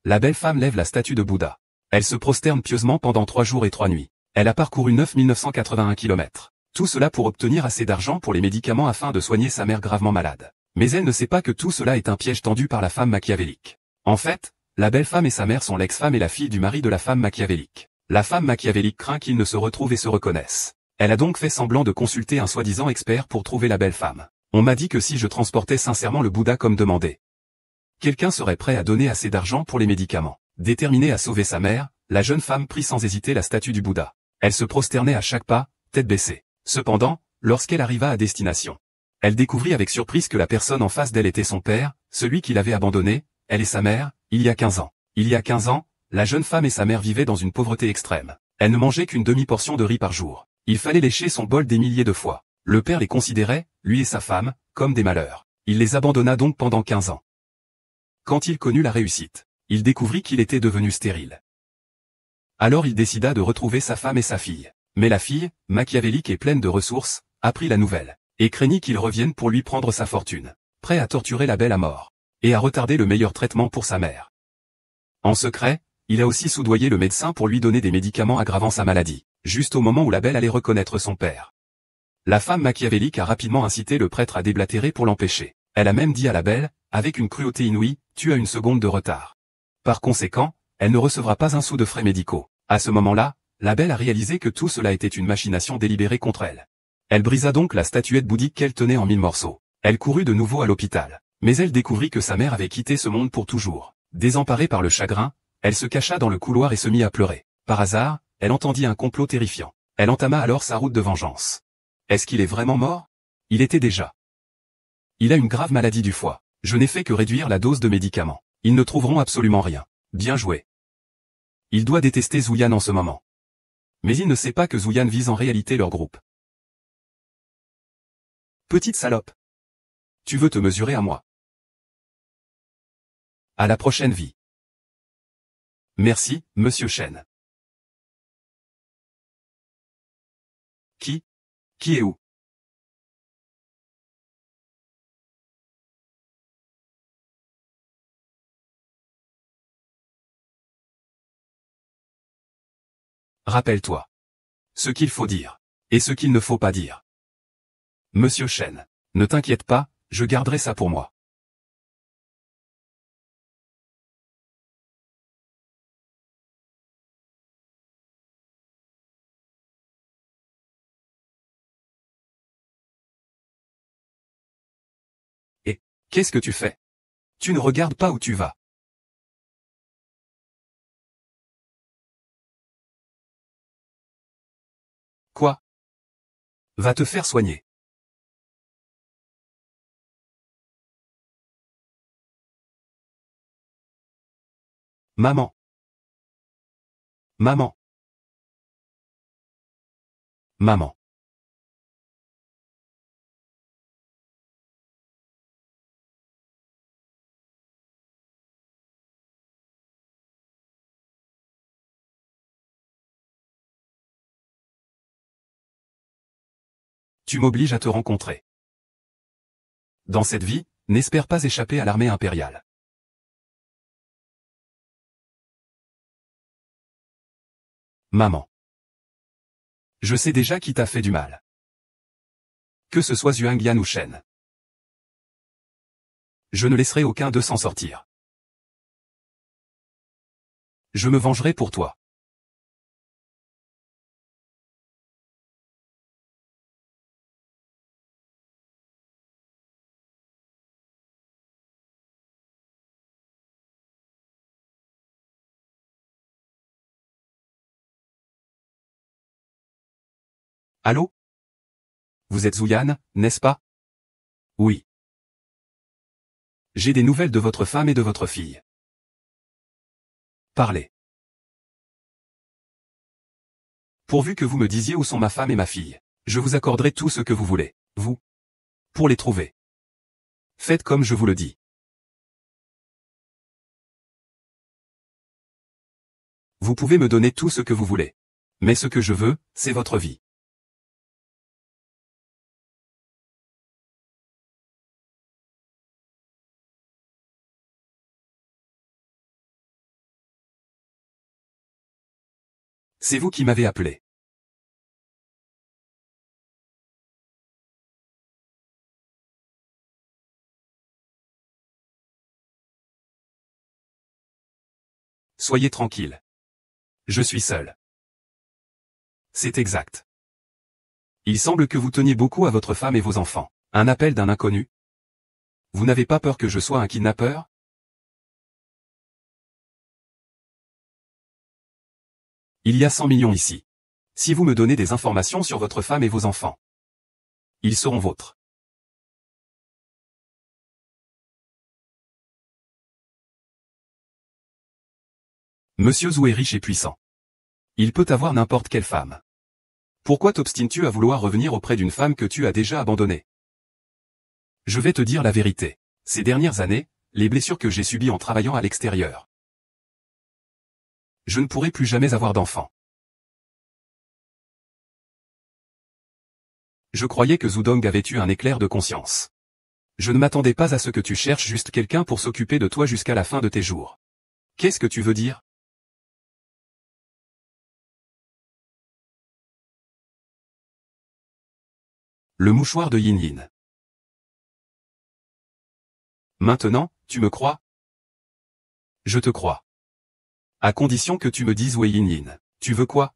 La belle femme lève la statue de Bouddha. Elle se prosterne pieusement pendant 3 jours et 3 nuits. Elle a parcouru 9 981 km. Tout cela pour obtenir assez d'argent pour les médicaments afin de soigner sa mère gravement malade. Mais elle ne sait pas que tout cela est un piège tendu par la femme machiavélique. En fait, la belle femme et sa mère sont l'ex-femme et la fille du mari de la femme machiavélique. La femme machiavélique craint qu'ils ne se retrouvent et se reconnaissent. Elle a donc fait semblant de consulter un soi-disant expert pour trouver la belle femme. On m'a dit que si je transportais sincèrement le Bouddha comme demandé, quelqu'un serait prêt à donner assez d'argent pour les médicaments. Déterminée à sauver sa mère, la jeune femme prit sans hésiter la statue du Bouddha. Elle se prosternait à chaque pas, tête baissée. Cependant, lorsqu'elle arriva à destination, elle découvrit avec surprise que la personne en face d'elle était son père, celui qui l'avait abandonnée, elle et sa mère, il y a 15 ans. Il y a 15 ans, la jeune femme et sa mère vivaient dans une pauvreté extrême. Elle ne mangeait qu'une demi-portion de riz par jour. Il fallait lécher son bol des milliers de fois. Le père les considérait, lui et sa femme, comme des malheurs. Il les abandonna donc pendant 15 ans. Quand il connut la réussite, il découvrit qu'il était devenu stérile. Alors il décida de retrouver sa femme et sa fille. Mais la fille, machiavélique et pleine de ressources, apprit la nouvelle, et craignit qu'il revienne pour lui prendre sa fortune, prêt à torturer la belle à mort, et à retarder le meilleur traitement pour sa mère. En secret, il a aussi soudoyé le médecin pour lui donner des médicaments aggravant sa maladie, juste au moment où la belle allait reconnaître son père. La femme machiavélique a rapidement incité le prêtre à déblatérer pour l'empêcher. Elle a même dit à la belle, avec une cruauté inouïe, tu as une seconde de retard. Par conséquent, elle ne recevra pas un sou de frais médicaux. À ce moment-là, la belle a réalisé que tout cela était une machination délibérée contre elle. Elle brisa donc la statuette bouddhique qu'elle tenait en 1000 morceaux. Elle courut de nouveau à l'hôpital. Mais elle découvrit que sa mère avait quitté ce monde pour toujours. Désemparée par le chagrin, elle se cacha dans le couloir et se mit à pleurer. Par hasard, elle entendit un complot terrifiant. Elle entama alors sa route de vengeance. Est-ce qu'il est vraiment mort? Il était déjà. Il a une grave maladie du foie. Je n'ai fait que réduire la dose de médicaments. Ils ne trouveront absolument rien. Bien joué. Il doit détester Zouyan en ce moment. Mais il ne sait pas que Zouyan vise en réalité leur groupe. Petite salope. Tu veux te mesurer à moi. À la prochaine vie. Merci, Monsieur Chen. Qui est où? Rappelle-toi. Ce qu'il faut dire. Et ce qu'il ne faut pas dire. Monsieur Chen. Ne t'inquiète pas, je garderai ça pour moi. Et, qu'est-ce que tu fais? Tu ne regardes pas où tu vas. Quoi? Va te faire soigner. Maman. Maman. Maman. Tu m'obliges à te rencontrer. Dans cette vie, n'espère pas échapper à l'armée impériale. Maman. Je sais déjà qui t'a fait du mal. Que ce soit Zhuang Yan ou Shen. Je ne laisserai aucun d'eux s'en sortir. Je me vengerai pour toi. Allô? Vous êtes Zouyan, n'est-ce pas? Oui. J'ai des nouvelles de votre femme et de votre fille. Parlez. Pourvu que vous me disiez où sont ma femme et ma fille. Je vous accorderai tout ce que vous voulez, vous. Pour les trouver. Faites comme je vous le dis. Vous pouvez me donner tout ce que vous voulez. Mais ce que je veux, c'est votre vie. C'est vous qui m'avez appelé. Soyez tranquille. Je suis seul. C'est exact. Il semble que vous teniez beaucoup à votre femme et vos enfants. Un appel d'un inconnu? Vous n'avez pas peur que je sois un kidnappeur? Il y a 100 millions ici. Si vous me donnez des informations sur votre femme et vos enfants, ils seront vôtres. Monsieur Zhou est riche et puissant. Il peut avoir n'importe quelle femme. Pourquoi t'obstines-tu à vouloir revenir auprès d'une femme que tu as déjà abandonnée? Je vais te dire la vérité. Ces dernières années, les blessures que j'ai subies en travaillant à l'extérieur. Je ne pourrai plus jamais avoir d'enfant. Je croyais que Zhu Dong avait eu un éclair de conscience. Je ne m'attendais pas à ce que tu cherches juste quelqu'un pour s'occuper de toi jusqu'à la fin de tes jours. Qu'est-ce que tu veux dire? Le mouchoir de Yin Yin. Maintenant, tu me crois? Je te crois. À condition que tu me dises Wei Yin Yin. Tu veux quoi?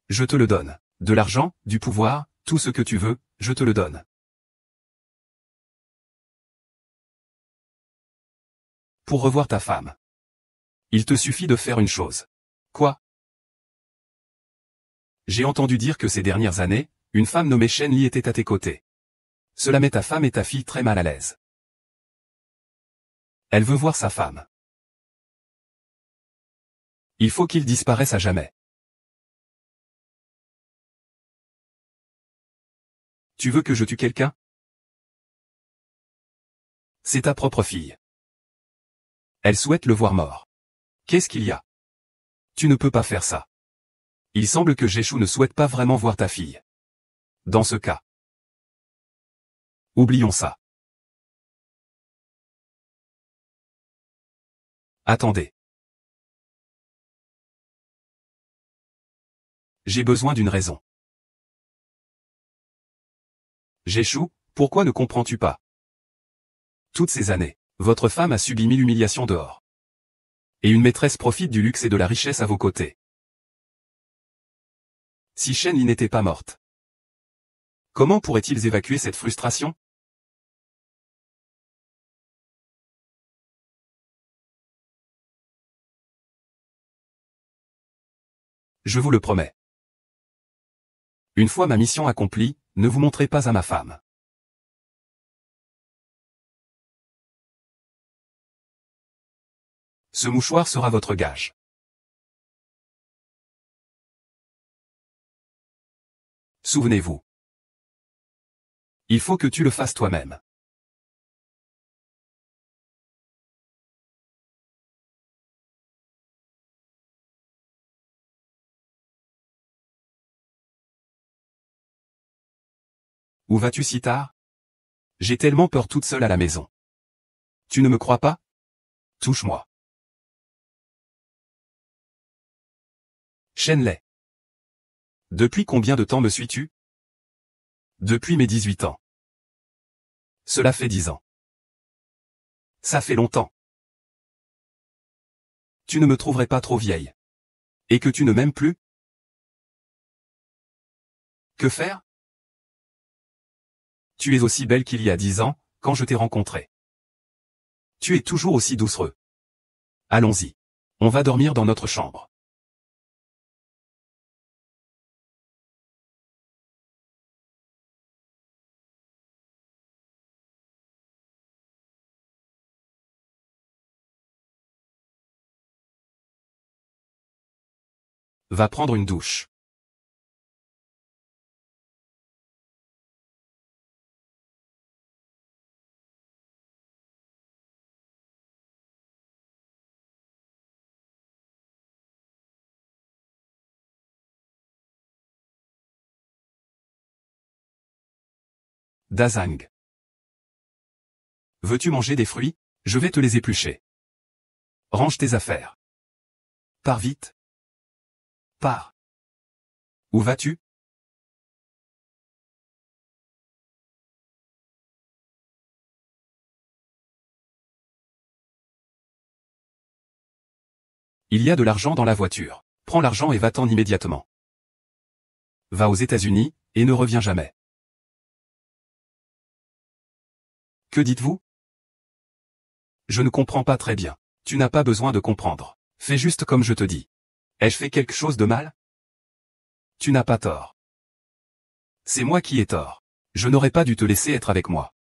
Je te le donne. De l'argent, du pouvoir, tout ce que tu veux, je te le donne. Pour revoir ta femme. Il te suffit de faire une chose. Quoi? J'ai entendu dire que ces dernières années, une femme nommée Shen Li était à tes côtés. Cela met ta femme et ta fille très mal à l'aise. Elle veut voir sa femme. Il faut qu'il disparaisse à jamais. Tu veux que je tue quelqu'un? C'est ta propre fille. Elle souhaite le voir mort. Qu'est-ce qu'il y a? Tu ne peux pas faire ça. Il semble que Jeshu ne souhaite pas vraiment voir ta fille. Dans ce cas, oublions ça. Attendez. J'ai besoin d'une raison. Jeshu, pourquoi ne comprends-tu pas? Toutes ces années, votre femme a subi 1000 humiliations dehors. Et une maîtresse profite du luxe et de la richesse à vos côtés. Si Shen Li n'était pas morte, comment pourraient-ils évacuer cette frustration? Je vous le promets. Une fois ma mission accomplie, ne vous montrez pas à ma femme. Ce mouchoir sera votre gage. Souvenez-vous. Il faut que tu le fasses toi-même. Où vas-tu si tard? J'ai tellement peur toute seule à la maison. Tu ne me crois pas? Touche-moi. Shenlei. Depuis combien de temps me suis-tu? Depuis mes 18 ans. Cela fait 10 ans. Ça fait longtemps. Tu ne me trouverais pas trop vieille. Et que tu ne m'aimes plus? Que faire? Tu es aussi belle qu'il y a 10 ans, quand je t'ai rencontrée. Tu es toujours aussi doucereux. Allons-y. On va dormir dans notre chambre. Va prendre une douche. Dazang. Veux-tu manger des fruits? Je vais te les éplucher. Range tes affaires. Pars vite. Pars. Où vas-tu? Il y a de l'argent dans la voiture. Prends l'argent et va-t'en immédiatement. Va aux États-Unis, et ne reviens jamais. Que dites-vous? Je ne comprends pas très bien. Tu n'as pas besoin de comprendre. Fais juste comme je te dis. Ai-je fait quelque chose de mal? Tu n'as pas tort. C'est moi qui ai tort. Je n'aurais pas dû te laisser être avec moi.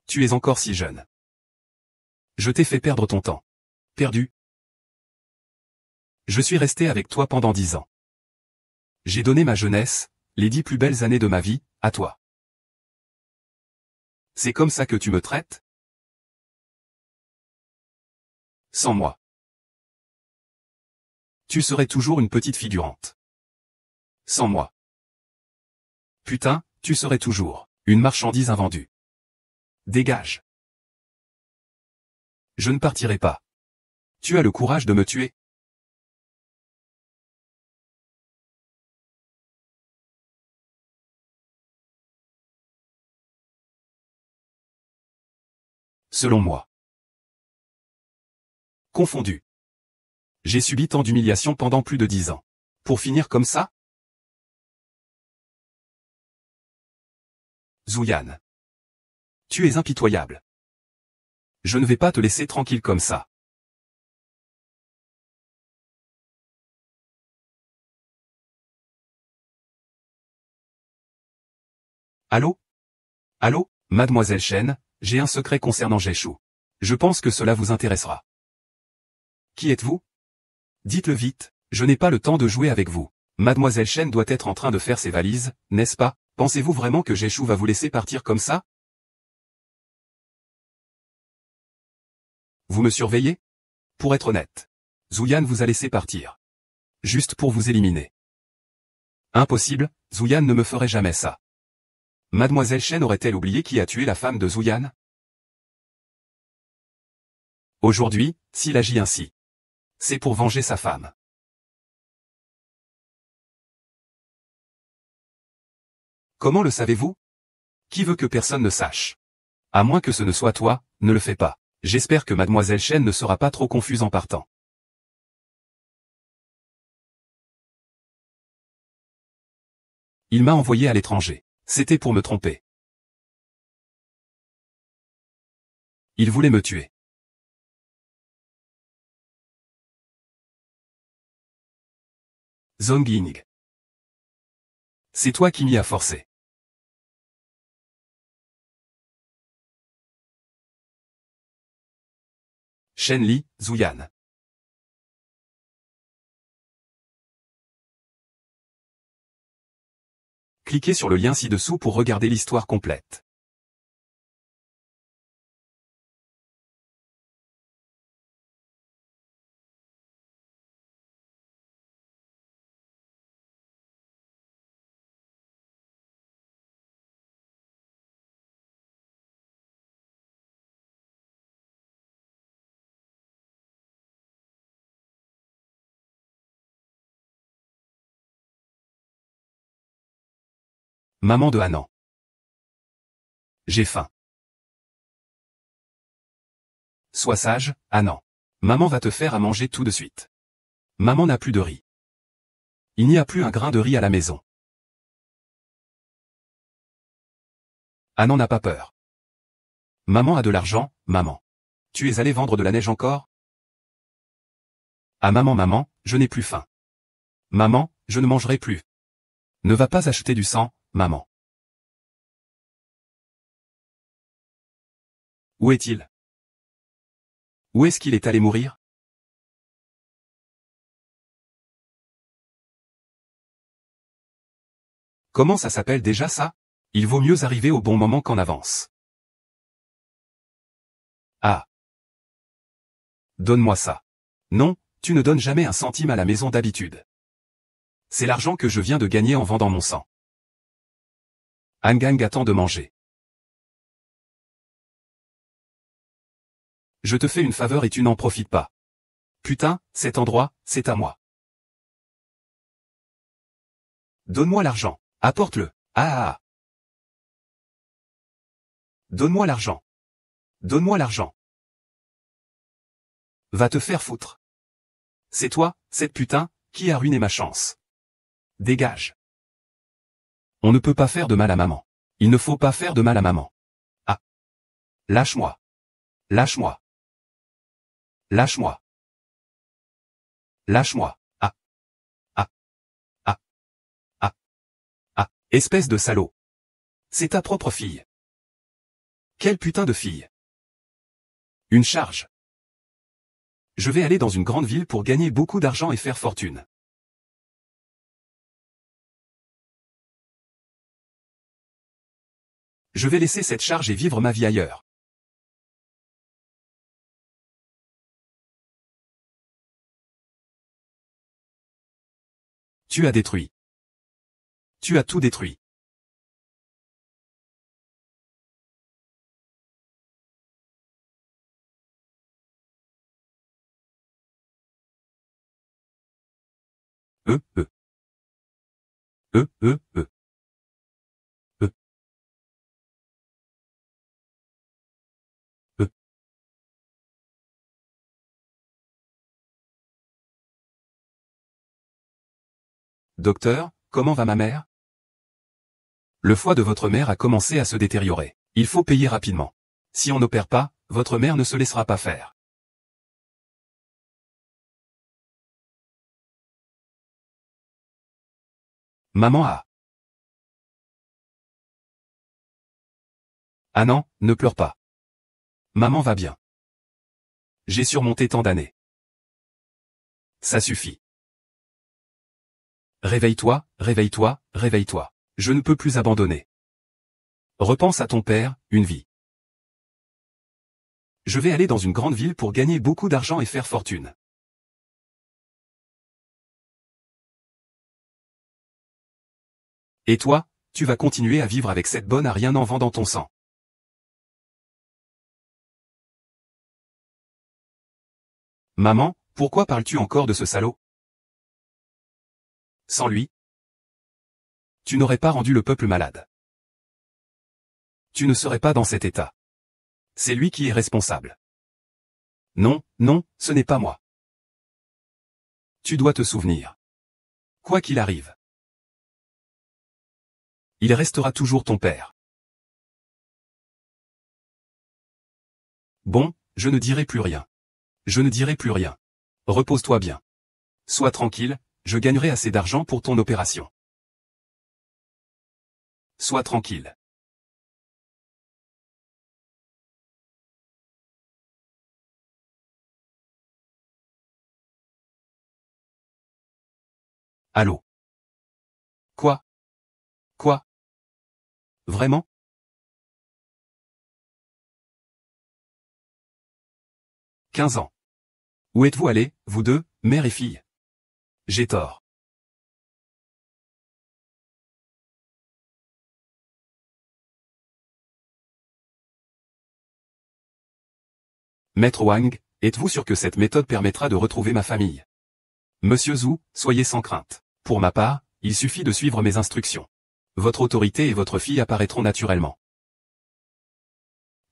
Tu es encore si jeune. Je t'ai fait perdre ton temps. Perdu. Je suis resté avec toi pendant 10 ans. J'ai donné ma jeunesse, les 10 plus belles années de ma vie, à toi. C'est comme ça que tu me traites? Sans moi. Tu serais toujours une petite figurante. Sans moi. Putain, tu serais toujours une marchandise invendue. Dégage. Je ne partirai pas. Tu as le courage de me tuer? Selon moi. Confondu. J'ai subi tant d'humiliations pendant plus de 10 ans. Pour finir comme ça? Zouyan. Tu es impitoyable. Je ne vais pas te laisser tranquille comme ça. Allô? Allô, mademoiselle Chen, j'ai un secret concernant Jeshu. Je pense que cela vous intéressera. Qui êtes-vous? Dites-le vite, je n'ai pas le temps de jouer avec vous. Mademoiselle Chen doit être en train de faire ses valises, n'est-ce pas? Pensez-vous vraiment que Jeshu va vous laisser partir comme ça? Vous me surveillez? Pour être honnête. Zouyan vous a laissé partir. Juste pour vous éliminer. Impossible, Zouyan ne me ferait jamais ça. Mademoiselle Chen aurait-elle oublié qui a tué la femme de Zouyan? Aujourd'hui, s'il agit ainsi, c'est pour venger sa femme. Comment le savez-vous? Qui veut que personne ne sache? À moins que ce ne soit toi, ne le fais pas. J'espère que mademoiselle Chen ne sera pas trop confuse en partant. Il m'a envoyé à l'étranger. C'était pour me tromper. Il voulait me tuer. Zhong Ying. C'est toi qui m'y as forcé. Shen Li, Zouyan. Cliquez sur le lien ci-dessous pour regarder l'histoire complète. Maman de Hanan. J'ai faim. Sois sage, Hanan. Maman va te faire à manger tout de suite. Maman n'a plus de riz. Il n'y a plus un grain de riz à la maison. Hanan n'a pas peur. Maman a de l'argent, maman. Tu es allé vendre de la neige encore? Ah maman, maman, je n'ai plus faim. Maman, je ne mangerai plus. Ne va pas acheter du sang, maman. Où est-il? Où est-ce qu'il est allé mourir? Comment ça s'appelle déjà ça? Il vaut mieux arriver au bon moment qu'en avance. Ah. Donne-moi ça. Non, tu ne donnes jamais un centime à la maison d'habitude. C'est l'argent que je viens de gagner en vendant mon sang. Angang attend de manger. Je te fais une faveur et tu n'en profites pas. Putain, cet endroit, c'est à moi. Donne-moi l'argent. Apporte-le. Ah ah ah. Donne-moi l'argent. Donne-moi l'argent. Va te faire foutre. C'est toi, cette putain, qui a ruiné ma chance. Dégage. On ne peut pas faire de mal à maman. Il ne faut pas faire de mal à maman. Ah. Lâche-moi. Lâche-moi. Lâche-moi. Lâche-moi. Ah. Ah. Ah. Ah. Ah. Espèce de salaud. C'est ta propre fille. Quelle putain de fille. Une charge. Je vais aller dans une grande ville pour gagner beaucoup d'argent et faire fortune. Je vais laisser cette charge et vivre ma vie ailleurs. Tu as détruit. Tu as tout détruit. Euh. Euh. Euh. Euh. Euh. Docteur, comment va ma mère? Le foie de votre mère a commencé à se détériorer. Il faut payer rapidement. Si on n'opère pas, votre mère ne se laissera pas faire. Maman a. Ah non, ne pleure pas. Maman va bien. J'ai surmonté tant d'années. Ça suffit. Réveille-toi, réveille-toi, réveille-toi. Je ne peux plus abandonner. Repense à ton père, une vie. Je vais aller dans une grande ville pour gagner beaucoup d'argent et faire fortune. Et toi, tu vas continuer à vivre avec cette bonne à rien en vendant ton sang. Maman, pourquoi parles-tu encore de ce salaud? Sans lui, tu n'aurais pas rendu le peuple malade. Tu ne serais pas dans cet état. C'est lui qui est responsable. Non, non, ce n'est pas moi. Tu dois te souvenir. Quoi qu'il arrive, il restera toujours ton père. Bon, je ne dirai plus rien. Je ne dirai plus rien. Repose-toi bien. Sois tranquille, je gagnerai assez d'argent pour ton opération. Sois tranquille. Allô? Quoi? Quoi? Vraiment? « 15 ans. Où êtes-vous allés, vous deux, mère et fille? J'ai tort. Maître Wang, êtes-vous sûr que cette méthode permettra de retrouver ma famille? Monsieur Zhu, soyez sans crainte. Pour ma part, il suffit de suivre mes instructions. Votre autorité et votre fille apparaîtront naturellement.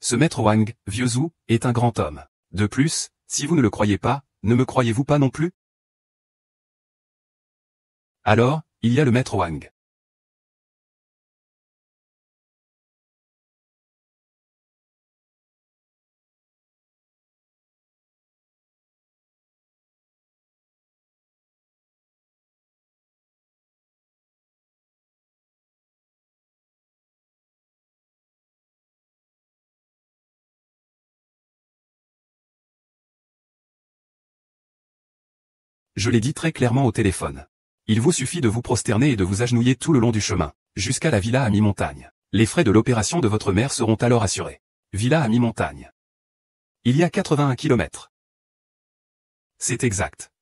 Ce maître Wang, vieux Zhu, est un grand homme. De plus, si vous ne le croyez pas, ne me croyez-vous pas non plus? Alors, il y a le maître Wang. Je l'ai dit très clairement au téléphone. Il vous suffit de vous prosterner et de vous agenouiller tout le long du chemin, jusqu'à la villa à mi-montagne. Les frais de l'opération de votre mère seront alors assurés. Villa à mi-montagne. Il y a 81 kilomètres. C'est exact.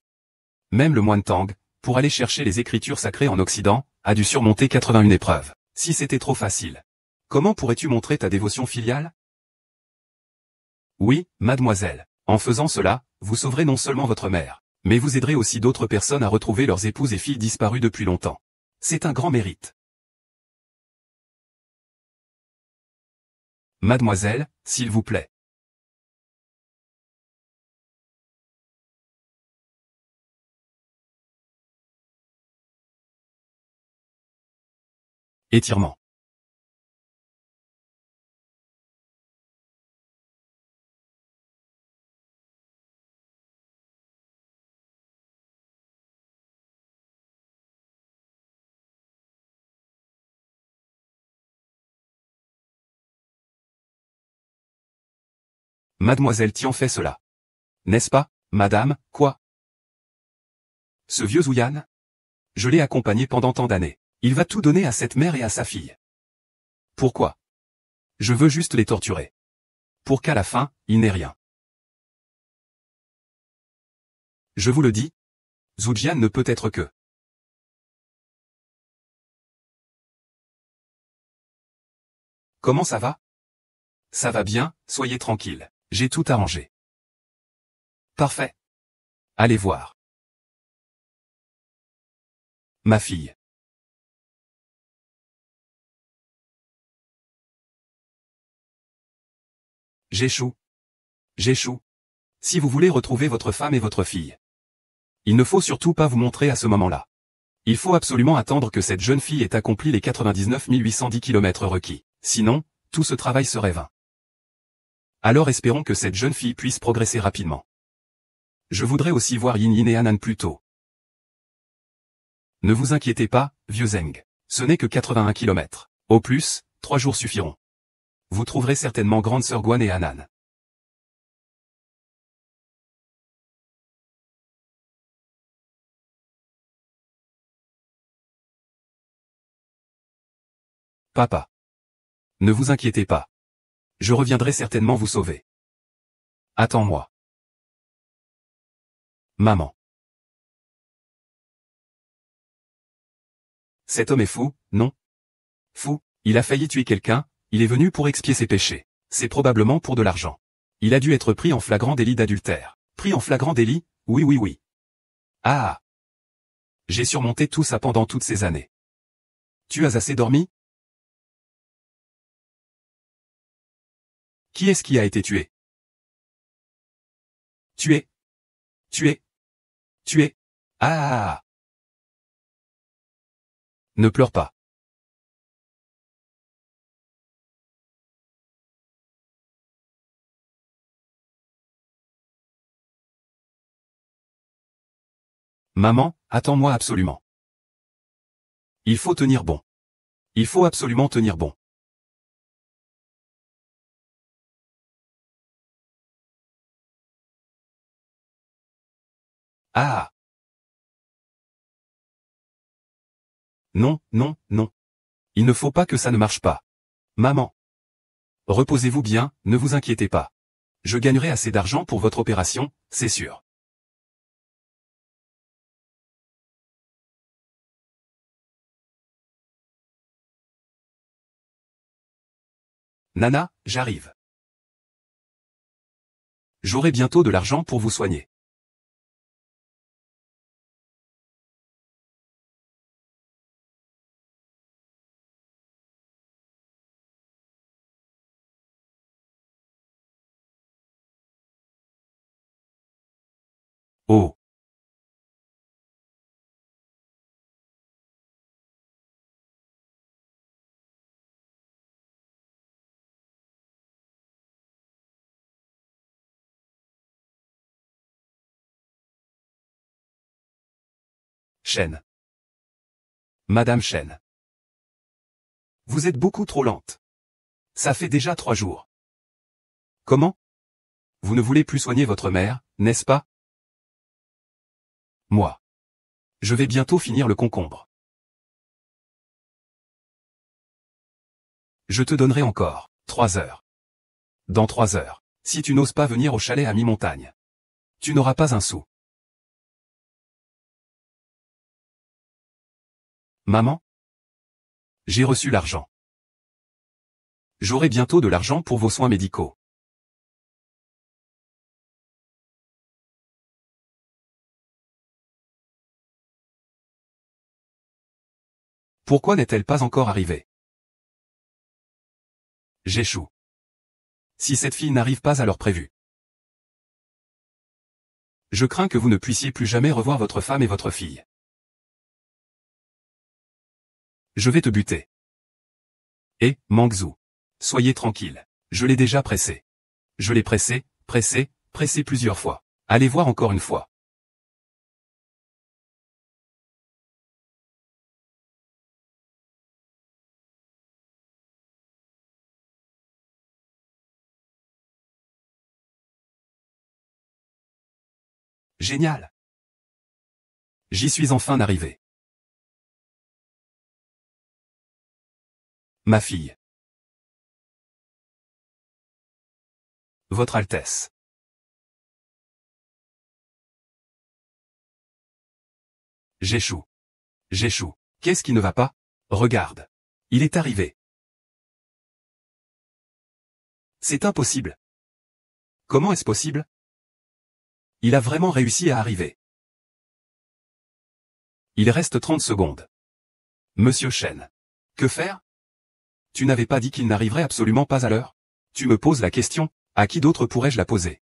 Même le moine Tang, pour aller chercher les écritures sacrées en Occident, a dû surmonter 81 épreuves. Si c'était trop facile. Comment pourrais-tu montrer ta dévotion filiale? Oui, mademoiselle. En faisant cela, vous sauverez non seulement votre mère, mais vous aiderez aussi d'autres personnes à retrouver leurs épouses et filles disparues depuis longtemps. C'est un grand mérite. Mademoiselle, s'il vous plaît. Étirement. Mademoiselle Tian fait cela. N'est-ce pas, madame, quoi? Ce vieux Zouyan? Je l'ai accompagné pendant tant d'années. Il va tout donner à cette mère et à sa fille. Pourquoi? Je veux juste les torturer. Pour qu'à la fin, il n'ait rien. Je vous le dis, Zoujian ne peut être que. Comment ça va? Ça va bien, soyez tranquille. J'ai tout arrangé. Parfait. Allez voir. Ma fille. J'échoue. J'échoue. Si vous voulez retrouver votre femme et votre fille. Il ne faut surtout pas vous montrer à ce moment-là. Il faut absolument attendre que cette jeune fille ait accompli les 99 810 km requis. Sinon, tout ce travail serait vain. Alors espérons que cette jeune fille puisse progresser rapidement. Je voudrais aussi voir Yin Yin et Anan plus tôt. Ne vous inquiétez pas, vieux Zeng. Ce n'est que 81 km. Au plus, 3 jours suffiront. Vous trouverez certainement grande sœur Guan et Anan. Papa. Ne vous inquiétez pas. Je reviendrai certainement vous sauver. Attends-moi. Maman. Cet homme est fou, non? Fou, il a failli tuer quelqu'un, il est venu pour expier ses péchés. C'est probablement pour de l'argent. Il a dû être pris en flagrant délit d'adultère. Pris en flagrant délit? Oui oui oui. Ah. J'ai surmonté tout ça pendant toutes ces années. Tu as assez dormi? Qui est-ce qui a été tué? Tué. Tué. Tué. Ah. Ne pleure pas. Maman, attends-moi absolument. Il faut tenir bon. Il faut absolument tenir bon. Ah. Non, non, non. Il ne faut pas que ça ne marche pas. Maman. Reposez-vous bien, ne vous inquiétez pas. Je gagnerai assez d'argent pour votre opération, c'est sûr. Nana, j'arrive. J'aurai bientôt de l'argent pour vous soigner. Oh. Chen. Madame Chen. Vous êtes beaucoup trop lente. Ça fait déjà 3 jours. Comment? Vous ne voulez plus soigner votre mère, n'est-ce pas? Moi. Je vais bientôt finir le concombre. Je te donnerai encore 3 heures. Dans 3 heures. Si tu n'oses pas venir au chalet à mi-montagne. Tu n'auras pas un sou. Maman? J'ai reçu l'argent. J'aurai bientôt de l'argent pour vos soins médicaux. Pourquoi n'est-elle pas encore arrivée? J'échoue. Si cette fille n'arrive pas à l'heure prévue. Je crains que vous ne puissiez plus jamais revoir votre femme et votre fille. Je vais te buter. Et, Mangzhu. Soyez tranquille. Je l'ai déjà pressé. Je l'ai pressé, pressé plusieurs fois. Allez voir encore une fois. Génial. J'y suis enfin arrivé. Ma fille. Votre Altesse. J'échoue. J'échoue. Qu'est-ce qui ne va pas? Regarde. Il est arrivé. C'est impossible. Comment est-ce possible? Il a vraiment réussi à arriver. Il reste 30 secondes. Monsieur Chen. Que faire? Tu n'avais pas dit qu'il n'arriverait absolument pas à l'heure? Tu me poses la question, à qui d'autre pourrais-je la poser?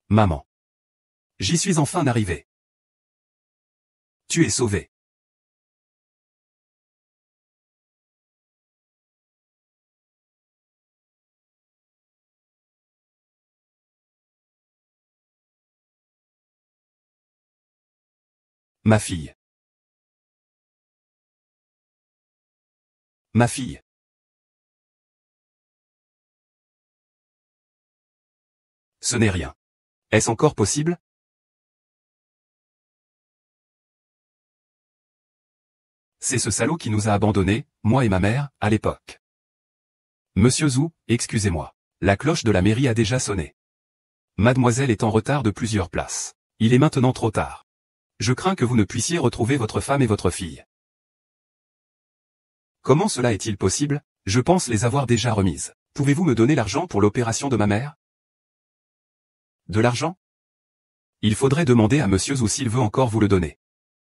Maman. J'y suis enfin arrivé. Tu es sauvé. Ma fille. Ma fille. Ce n'est rien. Est-ce encore possible? C'est ce salaud qui nous a abandonnés, moi et ma mère, à l'époque. Monsieur Zhu, excusez-moi. La cloche de la mairie a déjà sonné. Mademoiselle est en retard de plusieurs places. Il est maintenant trop tard. Je crains que vous ne puissiez retrouver votre femme et votre fille. Comment cela est-il possible? Je pense les avoir déjà remises. Pouvez-vous me donner l'argent pour l'opération de ma mère? De l'argent? Il faudrait demander à monsieur Zhu s'il veut encore vous le donner.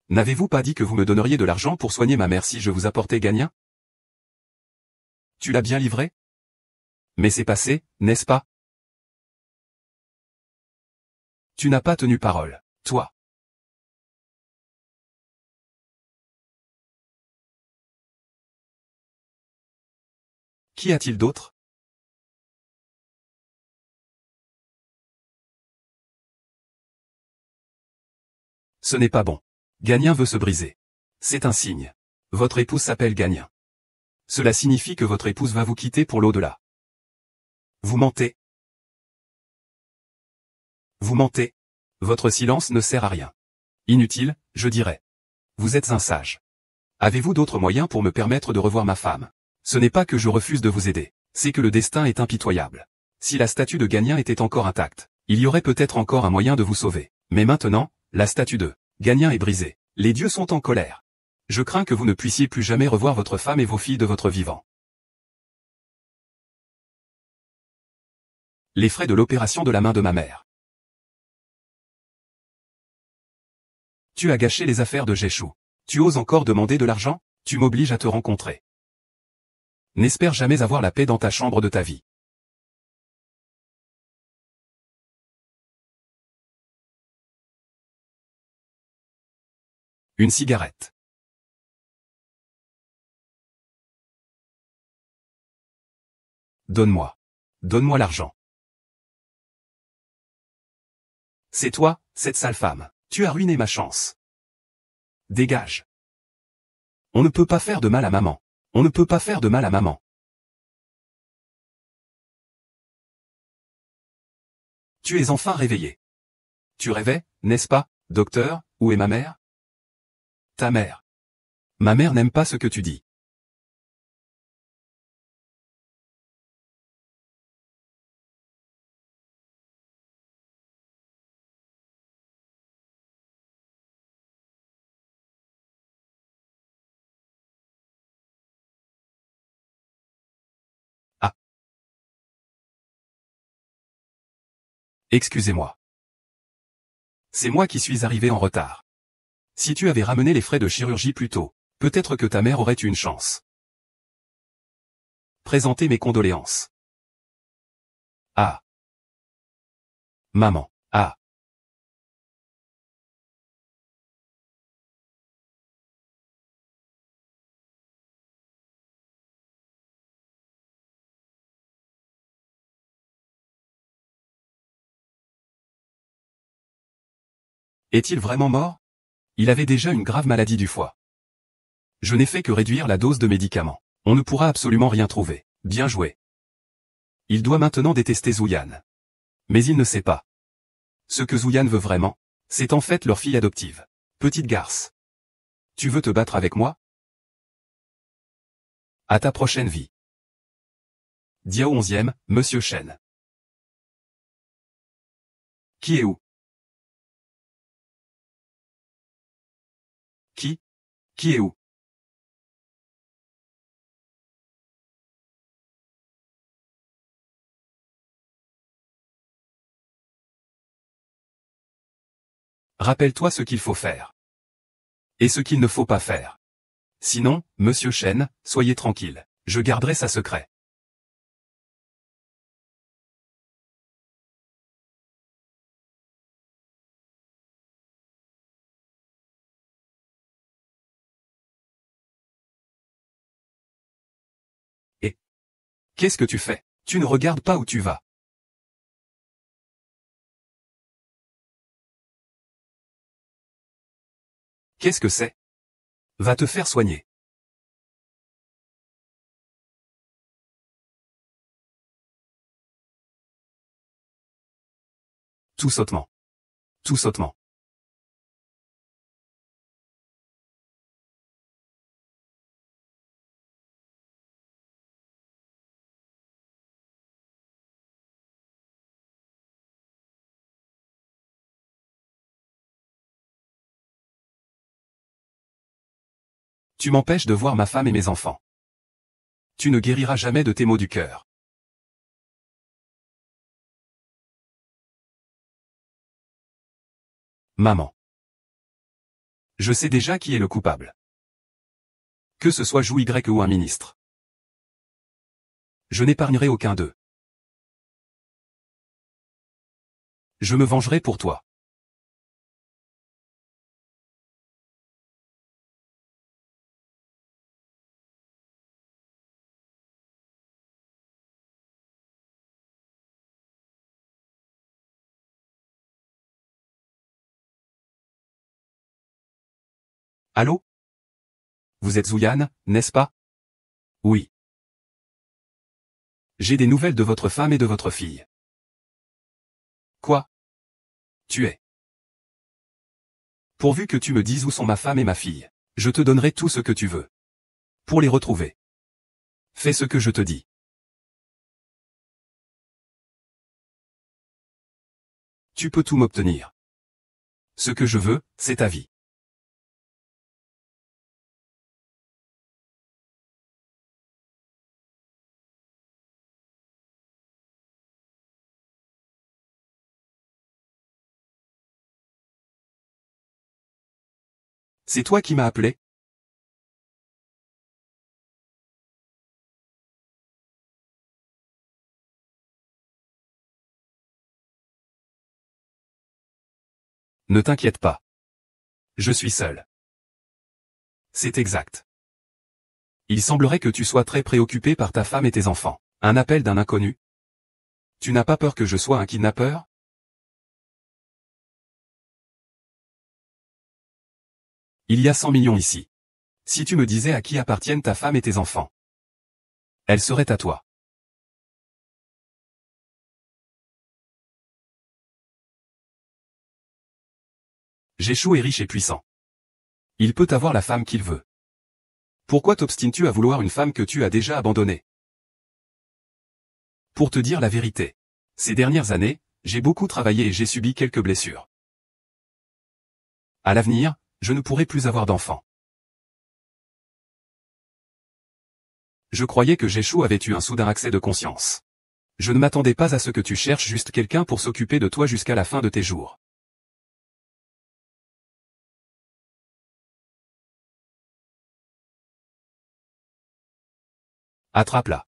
N'avez-vous pas dit que vous me donneriez de l'argent pour soigner ma mère si je vous apportais gagnant? Tu l'as bien livré? Mais c'est passé, n'est-ce pas? Tu n'as pas tenu parole, toi. Qu'y a-t-il d'autre? Ce n'est pas bon. Gagnon veut se briser. C'est un signe. Votre épouse s'appelle Gagnon. Cela signifie que votre épouse va vous quitter pour l'au-delà. Vous mentez. Vous mentez. Votre silence ne sert à rien. Inutile, je dirais. Vous êtes un sage. Avez-vous d'autres moyens pour me permettre de revoir ma femme? Ce n'est pas que je refuse de vous aider, c'est que le destin est impitoyable. Si la statue de Gagnon était encore intacte, il y aurait peut-être encore un moyen de vous sauver. Mais maintenant, la statue de Gagnon est brisée. Les dieux sont en colère. Je crains que vous ne puissiez plus jamais revoir votre femme et vos filles de votre vivant. Les frais de l'opération de la main de ma mère. Tu as gâché les affaires de Jéchou. Tu oses encore demander de l'argent? Tu m'obliges à te rencontrer. N'espère jamais avoir la paix dans ta chambre de ta vie. Une cigarette. Donne-moi. Donne-moi l'argent. C'est toi, cette sale femme. Tu as ruiné ma chance. Dégage. On ne peut pas faire de mal à maman. On ne peut pas faire de mal à maman. Tu es enfin réveillé. Tu rêvais, n'est-ce pas, docteur? Où est ma mère? Ta mère. Ma mère n'aime pas ce que tu dis. Excusez-moi. C'est moi qui suis arrivé en retard. Si tu avais ramené les frais de chirurgie plus tôt, peut-être que ta mère aurait eu une chance. Présentez mes condoléances. Ah. Maman. Ah. Est-il vraiment mort? Il avait déjà une grave maladie du foie. Je n'ai fait que réduire la dose de médicaments. On ne pourra absolument rien trouver. Bien joué. Il doit maintenant détester Zouyan. Mais il ne sait pas. Ce que Zouyan veut vraiment, c'est en fait leur fille adoptive. Petite garce. Tu veux te battre avec moi? À ta prochaine vie. Diao 11e, Monsieur Chen. Qui est où? Qui est où? Rappelle-toi ce qu'il faut faire. Et ce qu'il ne faut pas faire. Sinon, Monsieur Chen, soyez tranquille. Je garderai ça secret. Et qu'est-ce que tu fais? Tu ne regardes pas où tu vas. Qu'est-ce que c'est? Va te faire soigner. Tout sautement. Tout sautement. Tu m'empêches de voir ma femme et mes enfants. Tu ne guériras jamais de tes maux du cœur. Maman. Je sais déjà qui est le coupable. Que ce soit Jou Y ou un ministre. Je n'épargnerai aucun d'eux. Je me vengerai pour toi. Allô? Vous êtes Zouyan, n'est-ce pas? Oui. J'ai des nouvelles de votre femme et de votre fille. Quoi? Tu es. Pourvu que tu me dises où sont ma femme et ma fille. Je te donnerai tout ce que tu veux. Pour les retrouver. Fais ce que je te dis. Tu peux tout m'obtenir. Ce que je veux, c'est ta vie. C'est toi qui m'as appelé? Ne t'inquiète pas. Je suis seul. C'est exact. Il semblerait que tu sois très préoccupé par ta femme et tes enfants. Un appel d'un inconnu? Tu n'as pas peur que je sois un kidnappeur? Il y a 100 millions ici. Si tu me disais à qui appartiennent ta femme et tes enfants, elles seraient à toi. Jéchou est riche et puissant. Il peut avoir la femme qu'il veut. Pourquoi t'obstines-tu à vouloir une femme que tu as déjà abandonnée? Pour te dire la vérité. Ces dernières années, j'ai beaucoup travaillé et j'ai subi quelques blessures. À l'avenir, je ne pourrai plus avoir d'enfants. Je croyais que Jéchou avait eu un soudain accès de conscience. Je ne m'attendais pas à ce que tu cherches juste quelqu'un pour s'occuper de toi jusqu'à la fin de tes jours. Attrape-la.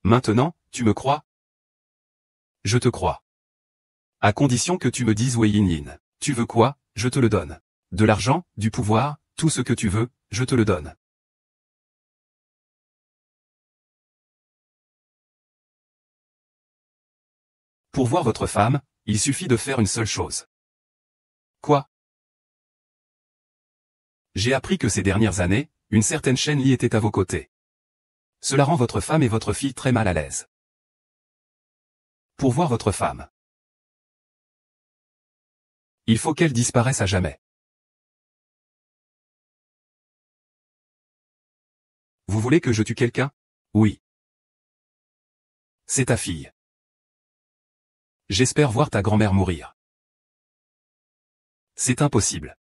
Maintenant, tu me crois? Je te crois. À condition que tu me dises Wei Yin. Tu veux quoi, je te le donne. De l'argent, du pouvoir, tout ce que tu veux, je te le donne. Pour voir votre femme, il suffit de faire une seule chose. Quoi? J'ai appris que ces dernières années, une certaine Shen Li était à vos côtés. Cela rend votre femme et votre fille très mal à l'aise. Pour voir votre femme, il faut qu'elle disparaisse à jamais. Vous voulez que je tue quelqu'un? Oui. C'est ta fille. J'espère voir ta grand-mère mourir. C'est impossible.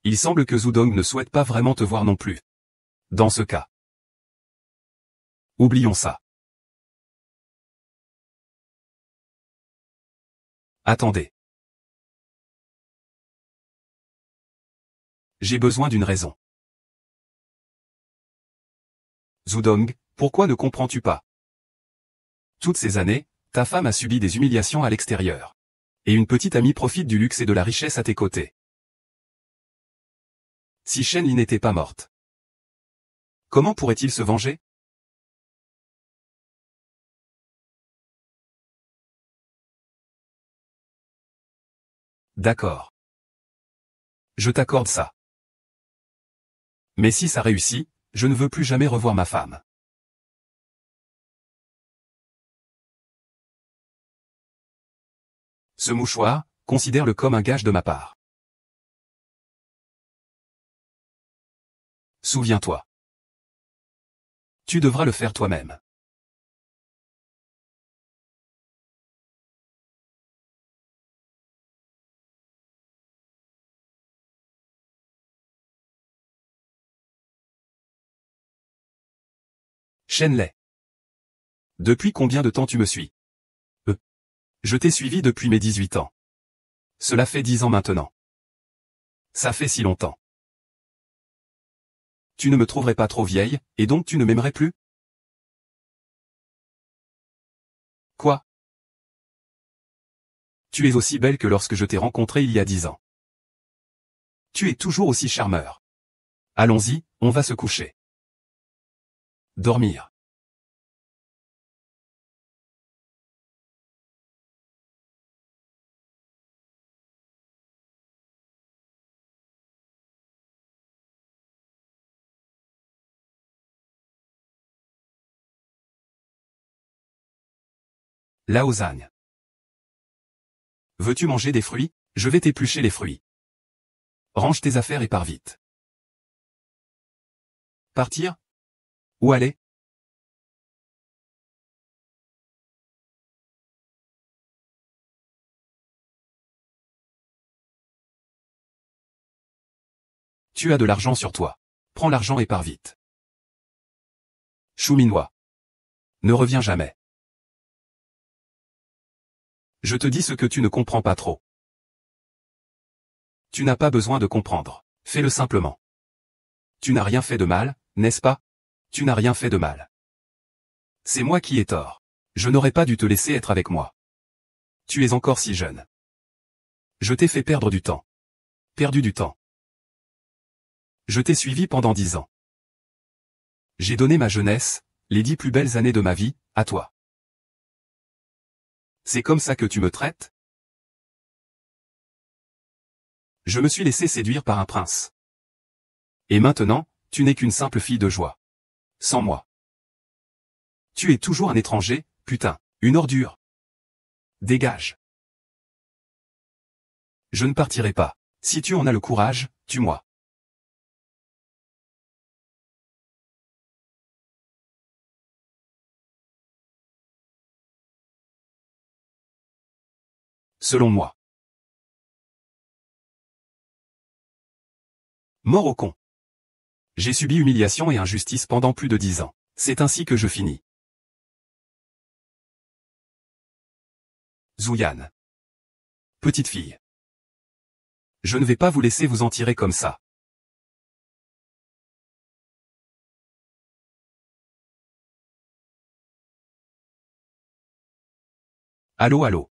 Il semble que Zudong ne souhaite pas vraiment te voir non plus. Dans ce cas, oublions ça. Attendez. J'ai besoin d'une raison. Zudong, pourquoi ne comprends-tu pas? Toutes ces années, ta femme a subi des humiliations à l'extérieur. Et une petite amie profite du luxe et de la richesse à tes côtés. Si Shen Li n'était pas morte, comment pourrait-il se venger? D'accord. Je t'accorde ça. Mais si ça réussit, je ne veux plus jamais revoir ma femme. Ce mouchoir, considère-le comme un gage de ma part. Souviens-toi. Tu devras le faire toi-même. Shenlei. Depuis combien de temps tu me suis? Je t'ai suivi depuis mes 18 ans. Cela fait 10 ans maintenant. Ça fait si longtemps. Tu ne me trouverais pas trop vieille, et donc tu ne m'aimerais plus? Quoi? Tu es aussi belle que lorsque je t'ai rencontrée il y a 10 ans. Tu es toujours aussi charmeur. Allons-y, on va se coucher. Dormir. Laozagne. Veux-tu manger des fruits? Je vais t'éplucher les fruits. Range tes affaires et pars vite. Partir? Où aller? Tu as de l'argent sur toi. Prends l'argent et pars vite. Chouminois. Ne reviens jamais. Je te dis ce que tu ne comprends pas trop. Tu n'as pas besoin de comprendre. Fais-le simplement. Tu n'as rien fait de mal, n'est-ce pas? Tu n'as rien fait de mal. C'est moi qui ai tort. Je n'aurais pas dû te laisser être avec moi. Tu es encore si jeune. Je t'ai fait perdre du temps. Perdu du temps. Je t'ai suivi pendant 10 ans. J'ai donné ma jeunesse, les 10 plus belles années de ma vie, à toi. C'est comme ça que tu me traites? Je me suis laissé séduire par un prince. Et maintenant, tu n'es qu'une simple fille de joie. Sans moi. Tu es toujours un étranger, putain, une ordure. Dégage. Je ne partirai pas. Si tu en as le courage, tue-moi. Selon moi. Mort au con. J'ai subi humiliation et injustice pendant plus de 10 ans. C'est ainsi que je finis. Zouyan. Petite fille. Je ne vais pas vous laisser vous en tirer comme ça. Allô, allô.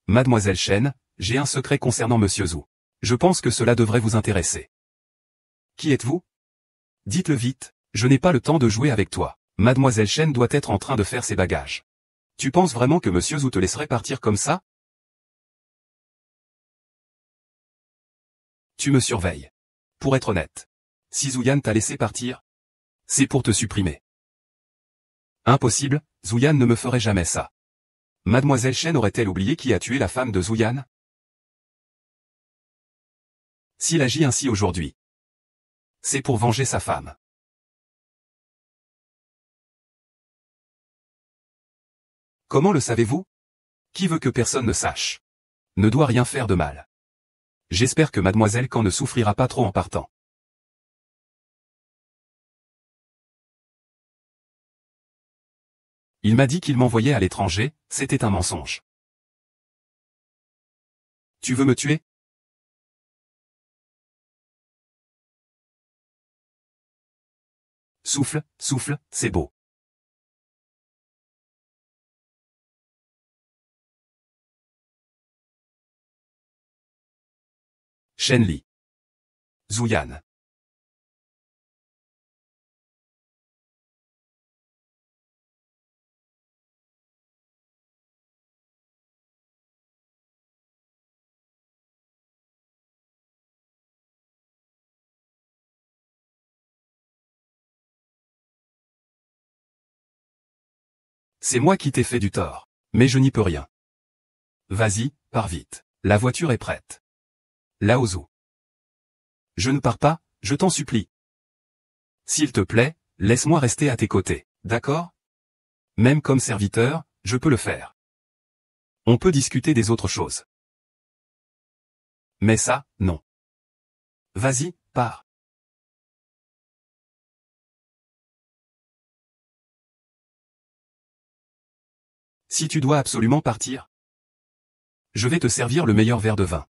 Mademoiselle Chen, j'ai un secret concernant Monsieur Zhu. Je pense que cela devrait vous intéresser. Qui êtes-vous? Dites-le vite, je n'ai pas le temps de jouer avec toi. Mademoiselle Chen doit être en train de faire ses bagages. Tu penses vraiment que Monsieur Zhu te laisserait partir comme ça? Tu me surveilles. Pour être honnête. Si Zouyan t'a laissé partir, c'est pour te supprimer. Impossible, Zouyan ne me ferait jamais ça. Mademoiselle Chen aurait-elle oublié qui a tué la femme de Zouyan? S'il agit ainsi aujourd'hui, c'est pour venger sa femme. Comment le savez-vous? Qui veut que personne ne sache? Ne doit rien faire de mal. J'espère que Mademoiselle Kan ne souffrira pas trop en partant. Il m'a dit qu'il m'envoyait à l'étranger, c'était un mensonge. Tu veux me tuer? Souffle, souffle, c'est beau. Shen Li. Zouyan. C'est moi qui t'ai fait du tort. Mais je n'y peux rien. Vas-y, pars vite. La voiture est prête. Lao Zhu. Je ne pars pas, je t'en supplie. S'il te plaît, laisse-moi rester à tes côtés, d'accord? Même comme serviteur, je peux le faire. On peut discuter des autres choses. Mais ça, non. Vas-y, pars. Si tu dois absolument partir, je vais te servir le meilleur verre de vin.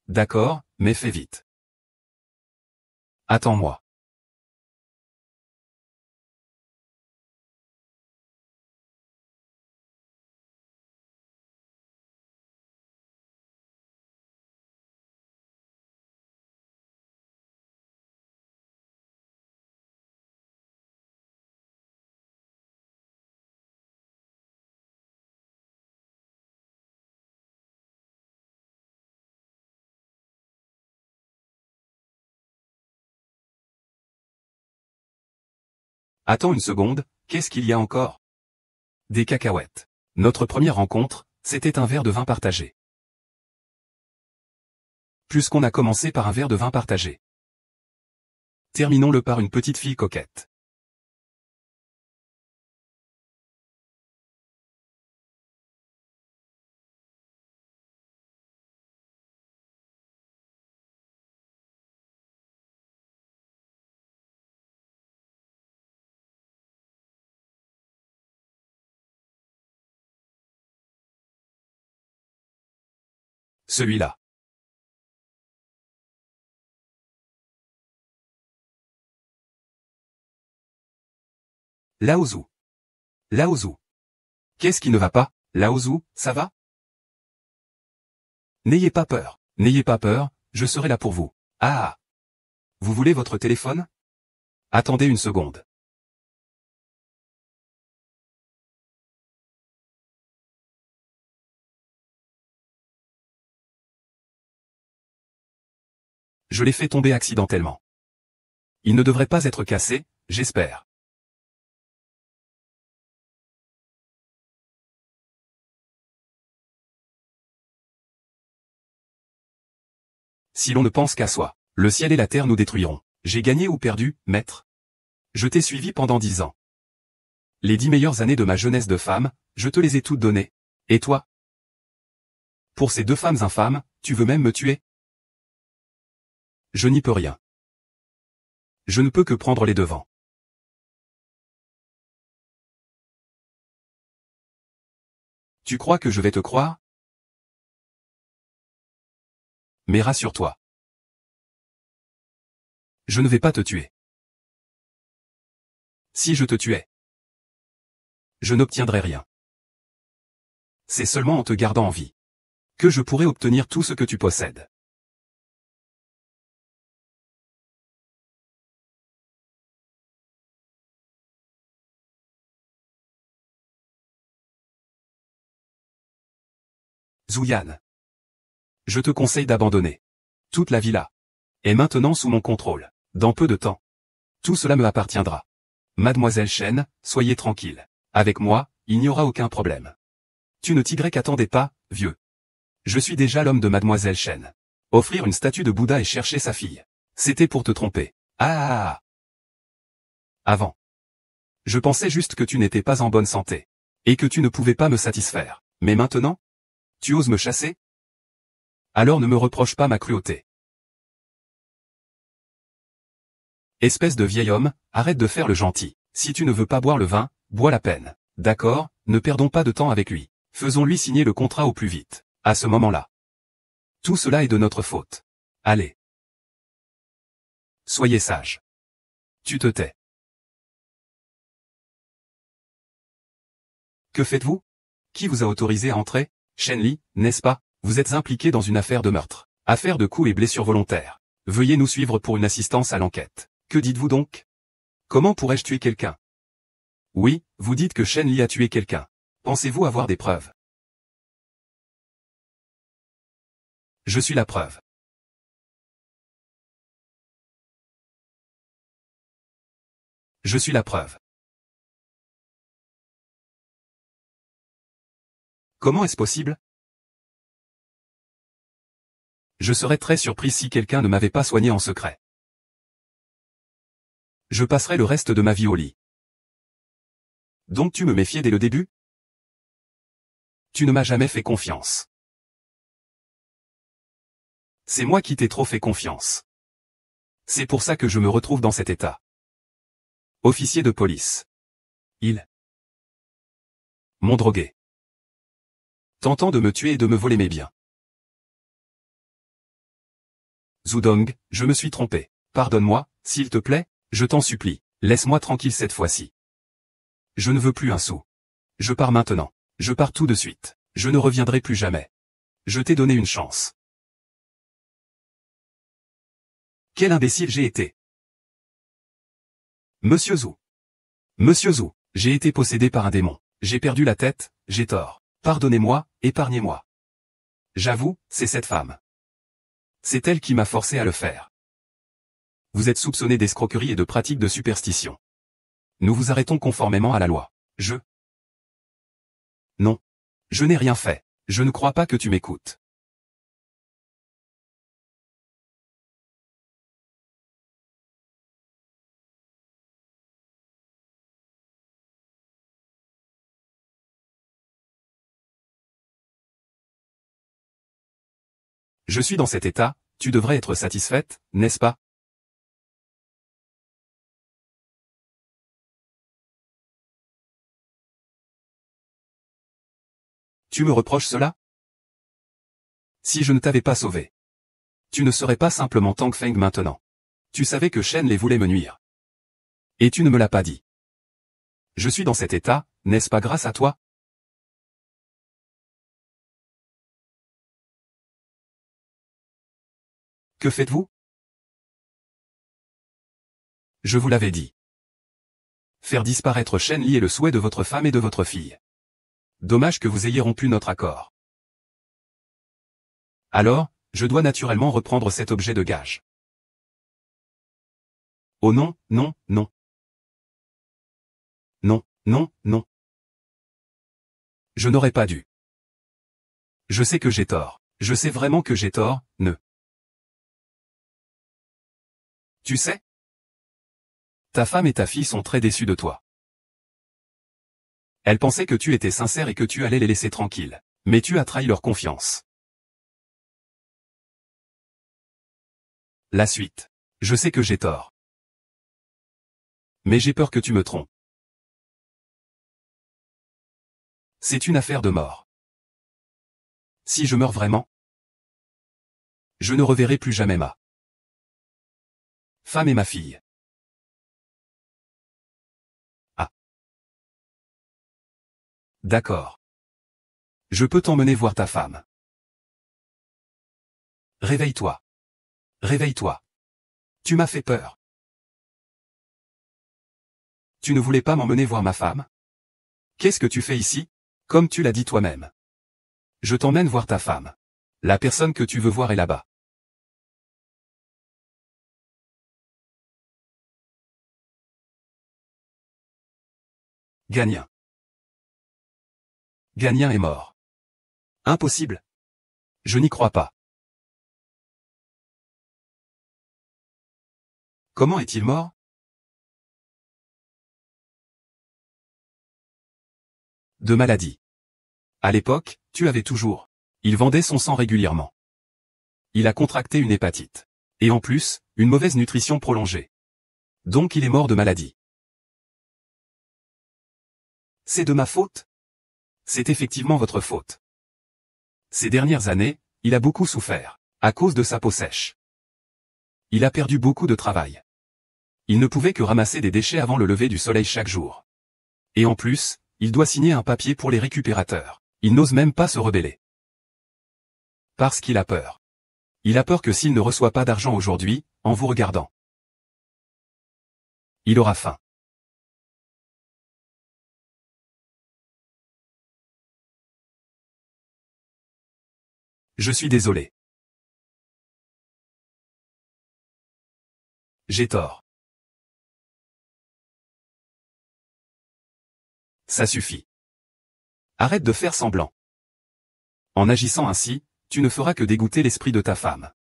D'accord, mais fais vite. Attends-moi. Attends une seconde, qu'est-ce qu'il y a encore? Des cacahuètes. Notre première rencontre, c'était un verre de vin partagé. Puisqu'on a commencé par un verre de vin partagé. Terminons-le par une petite fille coquette. Celui-là. Lao Zhu. Lao Zhu. Qu'est-ce qui ne va pas? Lao Zhu, ça va? N'ayez pas peur. N'ayez pas peur, je serai là pour vous. Ah! Vous voulez votre téléphone? Attendez une seconde. Je l'ai fait tomber accidentellement. Il ne devrait pas être cassé, j'espère. Si l'on ne pense qu'à soi, le ciel et la terre nous détruiront. J'ai gagné ou perdu, maître? Je t'ai suivi pendant 10 ans. Les 10 meilleures années de ma jeunesse de femme, je te les ai toutes données. Et toi? Pour ces 2 femmes infâmes, tu veux même me tuer? Je n'y peux rien. Je ne peux que prendre les devants. Tu crois que je vais te croire? Mais rassure-toi. Je ne vais pas te tuer. Si je te tuais, je n'obtiendrai rien. C'est seulement en te gardant en vie que je pourrai obtenir tout ce que tu possèdes. Zouyan. Je te conseille d'abandonner. Toute la villa est maintenant sous mon contrôle. Dans peu de temps, tout cela me appartiendra. Mademoiselle Chen, soyez tranquille. Avec moi, il n'y aura aucun problème. Tu ne t'attendais pas, vieux. Je suis déjà l'homme de Mademoiselle Chen. Offrir une statue de Bouddha et chercher sa fille. C'était pour te tromper. Ah. Avant. Je pensais juste que tu n'étais pas en bonne santé. Et que tu ne pouvais pas me satisfaire. Mais maintenant? Tu oses me chasser? Alors ne me reproche pas ma cruauté. Espèce de vieil homme, arrête de faire le gentil. Si tu ne veux pas boire le vin, bois la peine. D'accord, ne perdons pas de temps avec lui. Faisons-lui signer le contrat au plus vite. À ce moment-là. Tout cela est de notre faute. Allez. Soyez sage. Tu te tais. Que faites-vous? Qui vous a autorisé à entrer? Shen Li, n'est-ce pas? Vous êtes impliqué dans une affaire de meurtre. Affaire de coups et blessures volontaires. Veuillez nous suivre pour une assistance à l'enquête. Que dites-vous donc? Comment pourrais-je tuer quelqu'un? Oui, vous dites que Shen Li a tué quelqu'un. Pensez-vous avoir des preuves? Je suis la preuve. Je suis la preuve. Comment est-ce possible? Je serais très surpris si quelqu'un ne m'avait pas soigné en secret. Je passerai le reste de ma vie au lit. Donc tu me méfiais dès le début? Tu ne m'as jamais fait confiance. C'est moi qui t'ai trop fait confiance. C'est pour ça que je me retrouve dans cet état. Officier de police. Ils m'ont drogué. Tentant de me tuer et de me voler mes biens. Zudong, je me suis trompé. Pardonne-moi, s'il te plaît, je t'en supplie. Laisse-moi tranquille cette fois-ci. Je ne veux plus un sou. Je pars maintenant. Je pars tout de suite. Je ne reviendrai plus jamais. Je t'ai donné une chance. Quel imbécile j'ai été. Monsieur Zhu. Monsieur Zhu, j'ai été possédé par un démon. J'ai perdu la tête, j'ai tort. Pardonnez-moi, épargnez-moi. J'avoue, c'est cette femme. C'est elle qui m'a forcé à le faire. Vous êtes soupçonné d'escroquerie et de pratique de superstition. Nous vous arrêtons conformément à la loi. Non. Je n'ai rien fait. Je ne crois pas que tu m'écoutes. Je suis dans cet état, tu devrais être satisfaite, n'est-ce pas? Tu me reproches cela? Si je ne t'avais pas sauvé, tu ne serais pas simplement Tang Feng maintenant. Tu savais que Shen Lei voulait me nuire. Et tu ne me l'as pas dit. Je suis dans cet état, n'est-ce pas grâce à toi? Que faites-vous? Je vous l'avais dit. Faire disparaître Shen Li est le souhait de votre femme et de votre fille. Dommage que vous ayez rompu notre accord. Alors, je dois naturellement reprendre cet objet de gage. Oh non, non, non. Non, non, non. Je n'aurais pas dû. Je sais que j'ai tort. Je sais vraiment que j'ai tort, ne. Tu sais? Ta femme et ta fille sont très déçues de toi. Elles pensaient que tu étais sincère et que tu allais les laisser tranquilles. Mais tu as trahi leur confiance. La suite. Je sais que j'ai tort. Mais j'ai peur que tu me trompes. C'est une affaire de mort. Si je meurs vraiment, je ne reverrai plus jamais ma femme et ma fille. Ah. D'accord. Je peux t'emmener voir ta femme. Réveille-toi. Réveille-toi. Tu m'as fait peur. Tu ne voulais pas m'emmener voir ma femme? Qu'est-ce que tu fais ici? Comme tu l'as dit toi-même. Je t'emmène voir ta femme. La personne que tu veux voir est là-bas. Gagnon. Gagnon est mort. Impossible. Je n'y crois pas. Comment est-il mort? De maladie. À l'époque, tu avais toujours. Il vendait son sang régulièrement. Il a contracté une hépatite. Et en plus, une mauvaise nutrition prolongée. Donc il est mort de maladie. C'est de ma faute? C'est effectivement votre faute. Ces dernières années, il a beaucoup souffert, à cause de sa peau sèche. Il a perdu beaucoup de travail. Il ne pouvait que ramasser des déchets avant le lever du soleil chaque jour. Et en plus, il doit signer un papier pour les récupérateurs. Il n'ose même pas se rebeller. Parce qu'il a peur. Il a peur que s'il ne reçoit pas d'argent aujourd'hui, en vous regardant, il aura faim. Je suis désolé. J'ai tort. Ça suffit. Arrête de faire semblant. En agissant ainsi, tu ne feras que dégoûter l'esprit de ta femme.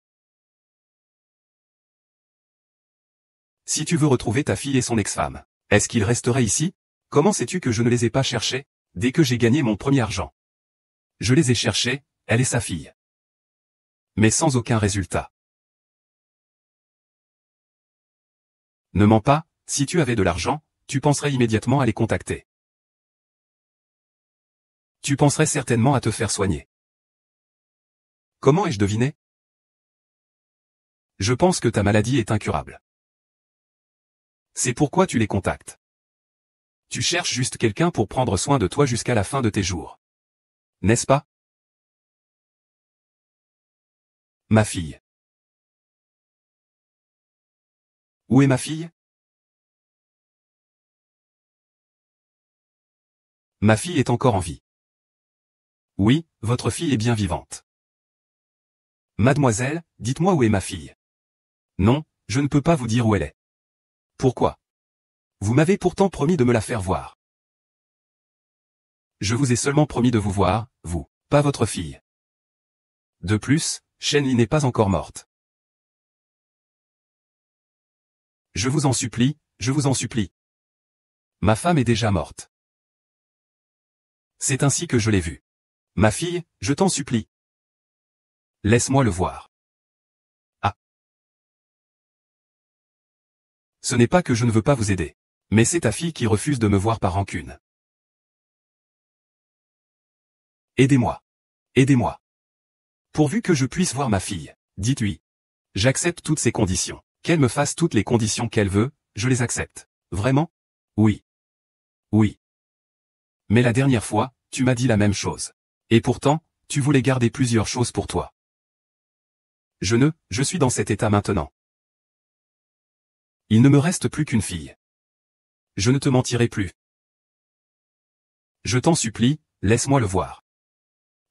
Si tu veux retrouver ta fille et son ex-femme, est-ce qu'ils resteraient ici? Comment sais-tu que je ne les ai pas cherchés? Dès que j'ai gagné mon premier argent, je les ai cherchés, elle et sa fille. Mais sans aucun résultat. Ne mens pas, si tu avais de l'argent, tu penserais immédiatement à les contacter. Tu penserais certainement à te faire soigner. Comment ai-je deviné? Je pense que ta maladie est incurable. C'est pourquoi tu les contactes. Tu cherches juste quelqu'un pour prendre soin de toi jusqu'à la fin de tes jours. N'est-ce pas? Ma fille. Où est ma fille? Ma fille est encore en vie. Oui, votre fille est bien vivante. Mademoiselle, dites-moi où est ma fille. Non, je ne peux pas vous dire où elle est. Pourquoi? Vous m'avez pourtant promis de me la faire voir. Je vous ai seulement promis de vous voir, vous, pas votre fille. De plus, Shenli n'est pas encore morte. Je vous en supplie, je vous en supplie. Ma femme est déjà morte. C'est ainsi que je l'ai vue. Ma fille, je t'en supplie. Laisse-moi le voir. Ah. Ce n'est pas que je ne veux pas vous aider. Mais c'est ta fille qui refuse de me voir par rancune. Aidez-moi. Aidez-moi. Pourvu que je puisse voir ma fille, dites oui. J'accepte toutes ces conditions. Qu'elle me fasse toutes les conditions qu'elle veut, je les accepte. Vraiment? Oui. Oui. Mais la dernière fois, tu m'as dit la même chose. Et pourtant, tu voulais garder plusieurs choses pour toi. Je suis dans cet état maintenant. Il ne me reste plus qu'une fille. Je ne te mentirai plus. Je t'en supplie, laisse-moi le voir.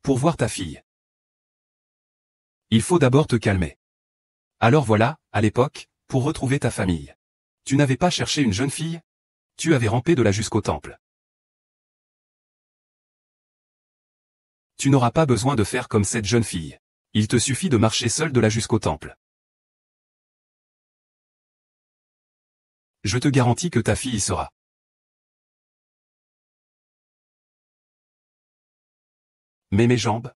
Pour voir ta fille. Il faut d'abord te calmer. Alors voilà, à l'époque, pour retrouver ta famille. Tu n'avais pas cherché une jeune fille? Tu avais rampé de là jusqu'au temple. Tu n'auras pas besoin de faire comme cette jeune fille. Il te suffit de marcher seul de là jusqu'au temple. Je te garantis que ta fille y sera. Mais mes jambes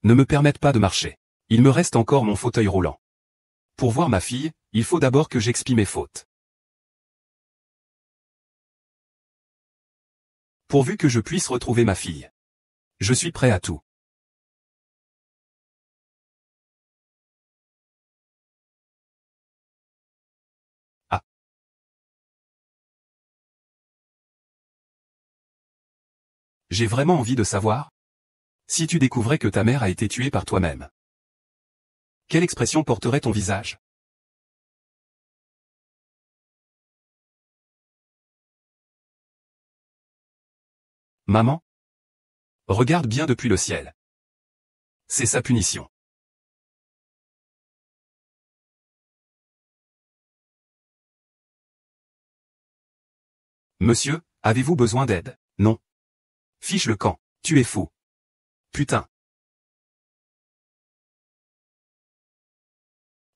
ne me permettent pas de marcher. Il me reste encore mon fauteuil roulant. Pour voir ma fille, il faut d'abord que j'expie mes fautes. Pourvu que je puisse retrouver ma fille. Je suis prêt à tout. Ah. J'ai vraiment envie de savoir? Si tu découvrais que ta mère a été tuée par toi-même, quelle expression porterait ton visage? Maman? Regarde bien depuis le ciel. C'est sa punition. Monsieur, avez-vous besoin d'aide? Non. Fiche le camp. Tu es fou. Putain.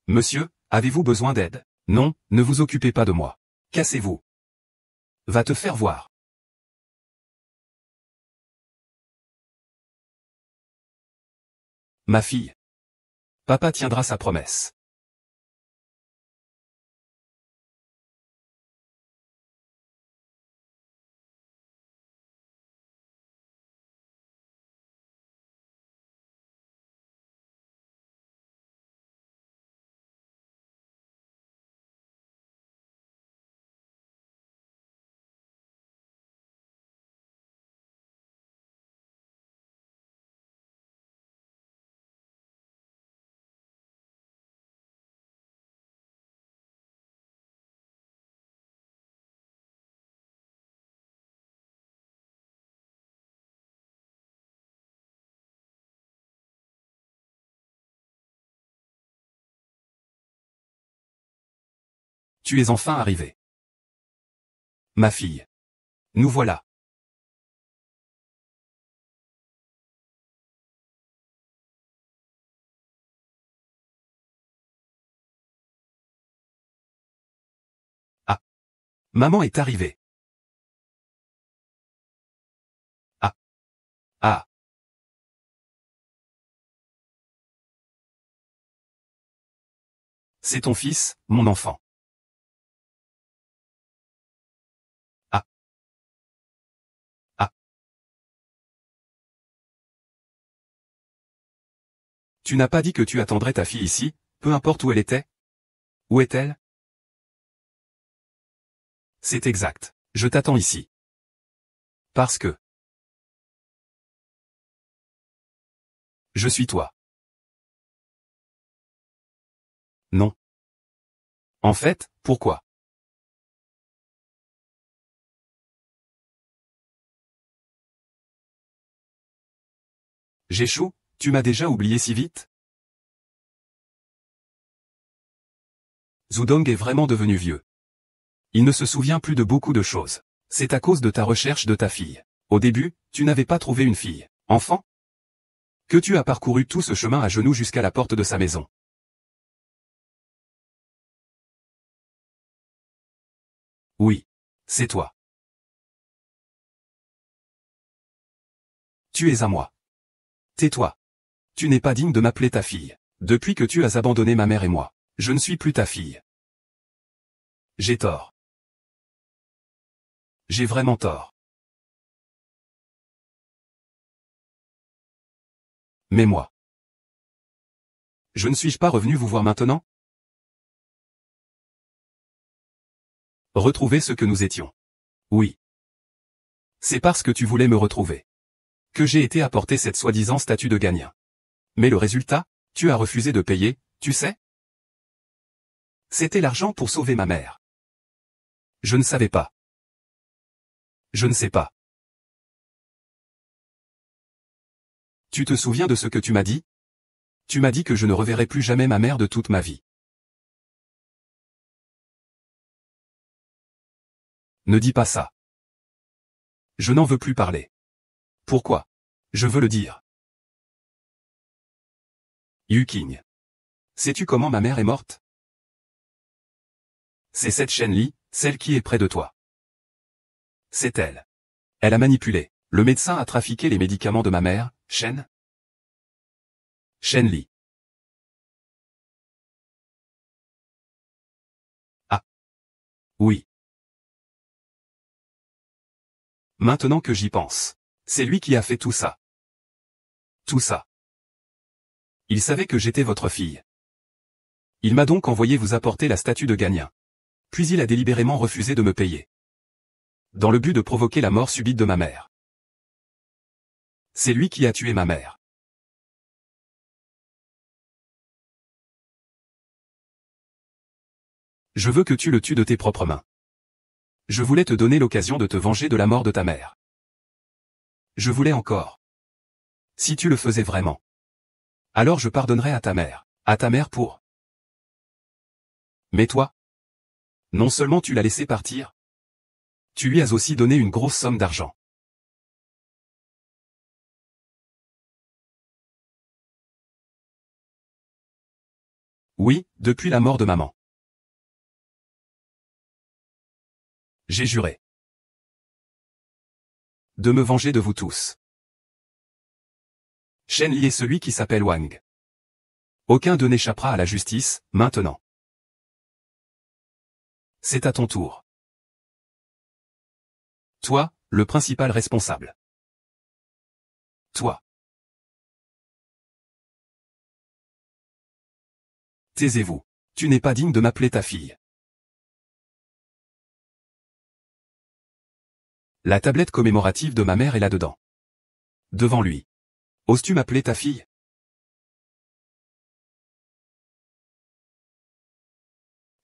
Monsieur, avez-vous besoin d'aide? Non, ne vous occupez pas de moi. Cassez-vous. Va te faire voir. Ma fille. Papa tiendra sa promesse. Tu es enfin arrivé. Ma fille. Nous voilà. Ah. Maman est arrivée. Ah. Ah. C'est ton fils, mon enfant. Ah. Ah. Tu n'as pas dit que tu attendrais ta fille ici, peu importe où elle était? Où est-elle? C'est exact. Je t'attends ici. Parce que je suis toi. Non. En fait, pourquoi? J'échoue, tu m'as déjà oublié si vite? Zudong est vraiment devenu vieux. Il ne se souvient plus de beaucoup de choses. C'est à cause de ta recherche de ta fille. Au début, tu n'avais pas trouvé une fille. Enfant? Que tu as parcouru tout ce chemin à genoux jusqu'à la porte de sa maison. Oui. C'est toi. Tu es à moi. Tais-toi. Tu n'es pas digne de m'appeler ta fille. Depuis que tu as abandonné ma mère et moi, je ne suis plus ta fille. J'ai tort. J'ai vraiment tort. Mais moi. Je ne suis-je pas revenu vous voir maintenant? Retrouver ce que nous étions. Oui. C'est parce que tu voulais me retrouver que j'ai été apporter cette soi-disant statue de gagnant. Mais le résultat? Tu as refusé de payer, tu sais? C'était l'argent pour sauver ma mère. Je ne savais pas. Je ne sais pas. Tu te souviens de ce que tu m'as dit? Tu m'as dit que je ne reverrai plus jamais ma mère de toute ma vie. Ne dis pas ça. Je n'en veux plus parler. Pourquoi? Je veux le dire. Yuking. Sais-tu comment ma mère est morte? C'est cette Shen-Li, celle qui est près de toi. C'est elle. Elle a manipulé. Le médecin a trafiqué les médicaments de ma mère, Shen. Shen-Li. Ah. Oui. Maintenant que j'y pense. C'est lui qui a fait tout ça. Tout ça. Il savait que j'étais votre fille. Il m'a donc envoyé vous apporter la statue de Gagnon. Puis il a délibérément refusé de me payer. Dans le but de provoquer la mort subite de ma mère. C'est lui qui a tué ma mère. Je veux que tu le tues de tes propres mains. Je voulais te donner l'occasion de te venger de la mort de ta mère. Je voulais encore. Si tu le faisais vraiment. Alors je pardonnerais à ta mère pour. Mais toi? Non seulement tu l'as laissé partir, tu lui as aussi donné une grosse somme d'argent. Oui, depuis la mort de maman. J'ai juré de me venger de vous tous. Shen Li est celui qui s'appelle Wang. Aucun d'eux n'échappera à la justice, maintenant. C'est à ton tour. Toi, le principal responsable. Toi. Taisez-vous. Tu n'es pas digne de m'appeler ta fille. La tablette commémorative de ma mère est là-dedans. Devant lui. Oses-tu m'appeler ta fille?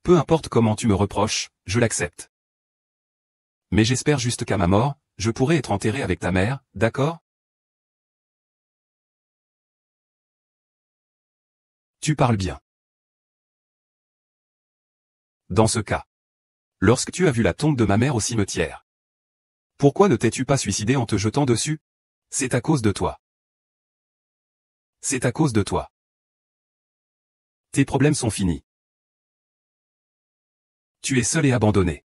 Peu importe comment tu me reproches, je l'accepte. Mais j'espère juste qu'à ma mort, je pourrai être enterré avec ta mère, d'accord? Tu parles bien. Dans ce cas. Lorsque tu as vu la tombe de ma mère au cimetière. Pourquoi ne t'es-tu pas suicidé en te jetant dessus? C'est à cause de toi. C'est à cause de toi. Tes problèmes sont finis. Tu es seul et abandonné.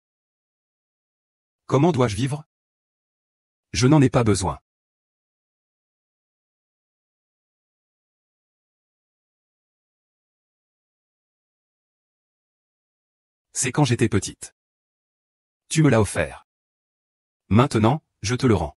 Comment dois-je vivre? Je n'en ai pas besoin. C'est quand j'étais petite. Tu me l'as offert. Maintenant, je te le rends.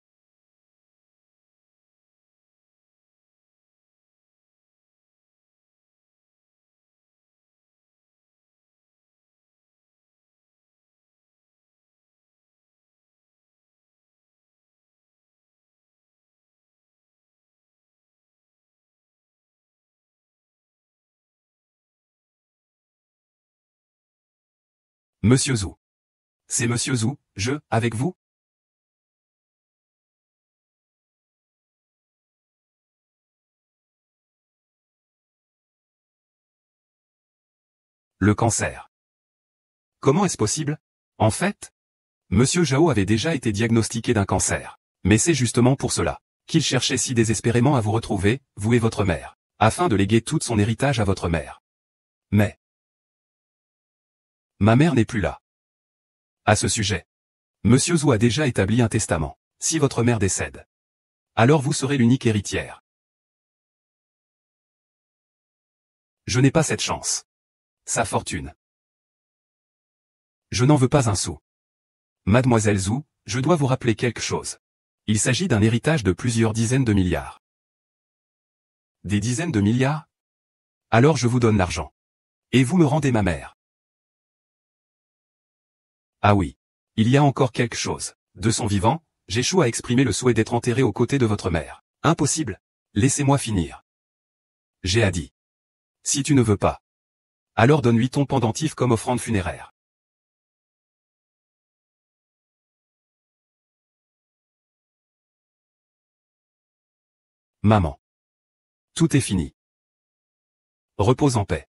Monsieur Zhu. C'est Monsieur Zhu, avec vous? Le cancer. Comment est-ce possible? En fait, Monsieur Zhao avait déjà été diagnostiqué d'un cancer. Mais c'est justement pour cela qu'il cherchait si désespérément à vous retrouver, vous et votre mère, afin de léguer tout son héritage à votre mère. Mais ma mère n'est plus là. À ce sujet, Monsieur Zhu a déjà établi un testament. Si votre mère décède, alors vous serez l'unique héritière. Je n'ai pas cette chance. Sa fortune. Je n'en veux pas un sou. Mademoiselle Zhu, je dois vous rappeler quelque chose. Il s'agit d'un héritage de plusieurs dizaines de milliards. Des dizaines de milliards? Alors je vous donne l'argent. Et vous me rendez ma mère. Ah oui. Il y a encore quelque chose. De son vivant, j'échoue à exprimer le souhait d'être enterré aux côtés de votre mère. Impossible. Laissez-moi finir. J'ai dit. Si tu ne veux pas. Alors donne-lui ton pendentif comme offrande funéraire. Maman. Tout est fini. Repose en paix.